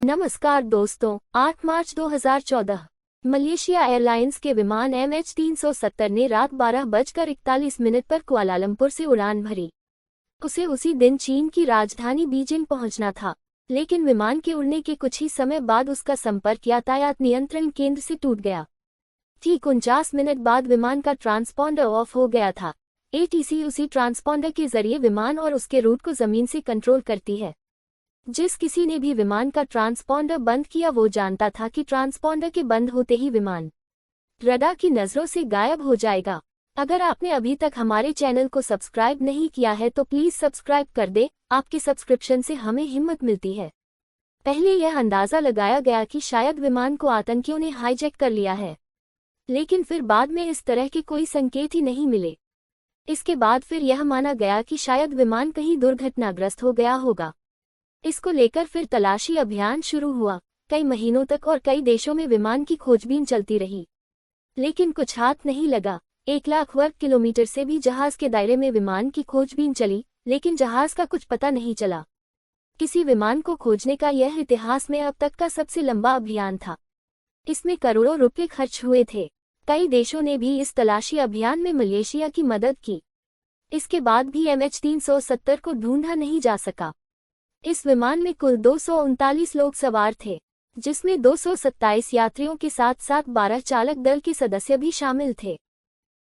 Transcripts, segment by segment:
नमस्कार दोस्तों, 8 मार्च 2014 Malaysia airlines के विमान MH370 ने रात 12:41 पर कुआलालंपुर से उड़ान भरी। उसे उसी दिन चीन की राजधानी बीजिंग पहुंचना था, लेकिन विमान के उड़ने के कुछ ही समय बाद उसका संपर्क यातायात नियंत्रण केंद्र से टूट गया। ठीक 49 मिनट बाद विमान का ट्रांसपॉन्डर ऑफ हो गया था। ATC उसी ट्रांसपॉन्डर के जरिए विमान और उसके रूट को जमीन से कंट्रोल करती है। जिस किसी ने भी विमान का ट्रांसपॉन्डर बंद किया वो जानता था कि ट्रांसपॉन्डर के बंद होते ही विमान रडार की नज़रों से गायब हो जाएगा। अगर आपने अभी तक हमारे चैनल को सब्सक्राइब नहीं किया है तो प्लीज़ सब्सक्राइब कर दे। आपके सब्सक्रिप्शन से हमें हिम्मत मिलती है। पहले यह अंदाज़ा लगाया गया कि शायद विमान को आतंकियों ने हाईजैक कर लिया है, लेकिन फिर बाद में इस तरह के कोई संकेत ही नहीं मिले। इसके बाद फिर यह माना गया कि शायद विमान कहीं दुर्घटनाग्रस्त हो गया होगा। इसको लेकर फिर तलाशी अभियान शुरू हुआ। कई महीनों तक और कई देशों में विमान की खोजबीन चलती रही, लेकिन कुछ हाथ नहीं लगा। 1 लाख वर्ग किलोमीटर से भी जहाज के दायरे में विमान की खोजबीन चली, लेकिन जहाज का कुछ पता नहीं चला। किसी विमान को खोजने का यह इतिहास में अब तक का सबसे लंबा अभियान था। इसमें करोड़ों रुपये खर्च हुए थे। कई देशों ने भी इस तलाशी अभियान में मलेशिया की मदद की। इसके बाद भी MH370 को ढूंढा नहीं जा सका। इस विमान में कुल 239 लोग सवार थे, जिसमें 227 यात्रियों के साथ साथ 12 चालक दल के सदस्य भी शामिल थे।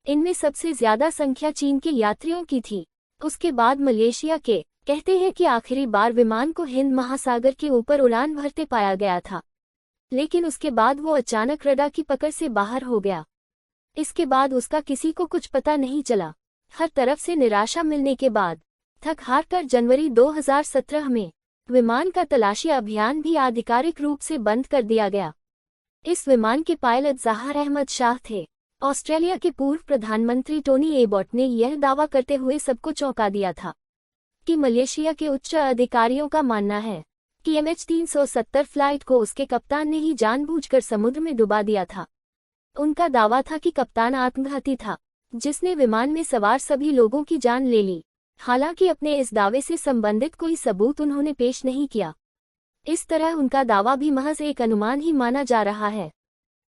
इनमें सबसे ज्यादा संख्या चीन के यात्रियों की थी, उसके बाद मलेशिया के। कहते हैं कि आखिरी बार विमान को हिंद महासागर के ऊपर उड़ान भरते पाया गया था, लेकिन उसके बाद वो अचानक रडार की पकड़ से बाहर हो गया। इसके बाद उसका किसी को कुछ पता नहीं चला। हर तरफ से निराशा मिलने के बाद थक हार कर जनवरी 2017 में विमान का तलाशी अभियान भी आधिकारिक रूप से बंद कर दिया गया। इस विमान के पायलट ज़हार अहमद शाह थे। ऑस्ट्रेलिया के पूर्व प्रधानमंत्री टोनी एबॉट ने यह दावा करते हुए सबको चौंका दिया था कि मलेशिया के उच्च अधिकारियों का मानना है कि MH370 फ्लाइट को उसके कप्तान ने ही जानबूझकर समुद्र में डुबा दिया था। उनका दावा था कि कप्तान आत्मघाती था, जिसने विमान में सवार सभी लोगों की जान ले ली। हालांकि अपने इस दावे से संबंधित कोई सबूत उन्होंने पेश नहीं किया। इस तरह उनका दावा भी महज एक अनुमान ही माना जा रहा है।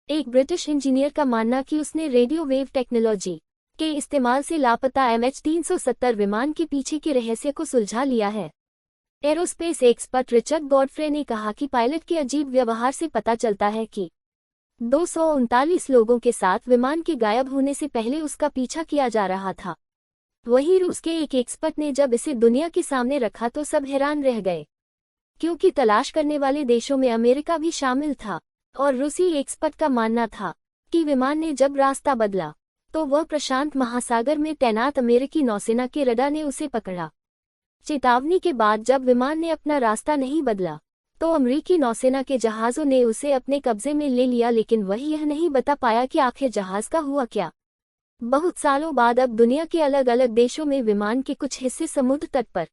एक ब्रिटिश इंजीनियर का मानना कि उसने रेडियो वेव टेक्नोलॉजी के इस्तेमाल से लापता MH370 विमान के पीछे के रहस्य को सुलझा लिया है। एरोस्पेस एक्सपर्ट रिचर्ड गॉडफ्रे ने कहा कि पायलट के अजीब व्यवहार से पता चलता है कि 239 लोगों के साथ विमान के गायब होने से पहले उसका पीछा किया जा रहा था। वहीं रूस के एक एक्सपर्ट ने जब इसे दुनिया के सामने रखा तो सब हैरान रह गए, क्योंकि तलाश करने वाले देशों में अमेरिका भी शामिल था। और रूसी एक्सपर्ट का मानना था कि विमान ने जब रास्ता बदला तो वह प्रशांत महासागर में तैनात अमेरिकी नौसेना के रडार ने उसे पकड़ा। चेतावनी के बाद जब विमान ने अपना रास्ता नहीं बदला तो अमेरिकी नौसेना के जहाज़ों ने उसे अपने कब्जे में ले लिया, लेकिन वह यह नहीं बता पाया कि आखिर जहाज़ का हुआ क्या। बहुत सालों बाद अब दुनिया के अलग अलग देशों में विमान के कुछ हिस्से समुद्र तट पर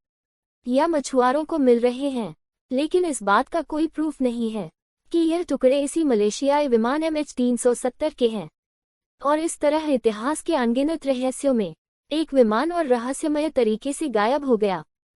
या मछुआरों को मिल रहे हैं, लेकिन इस बात का कोई प्रूफ नहीं है कि यह टुकड़े इसी मलेशियाई विमान MH370 के हैं। और इस तरह इतिहास के अनगिनत रहस्यों में एक विमान और रहस्यमय तरीके से गायब हो गया।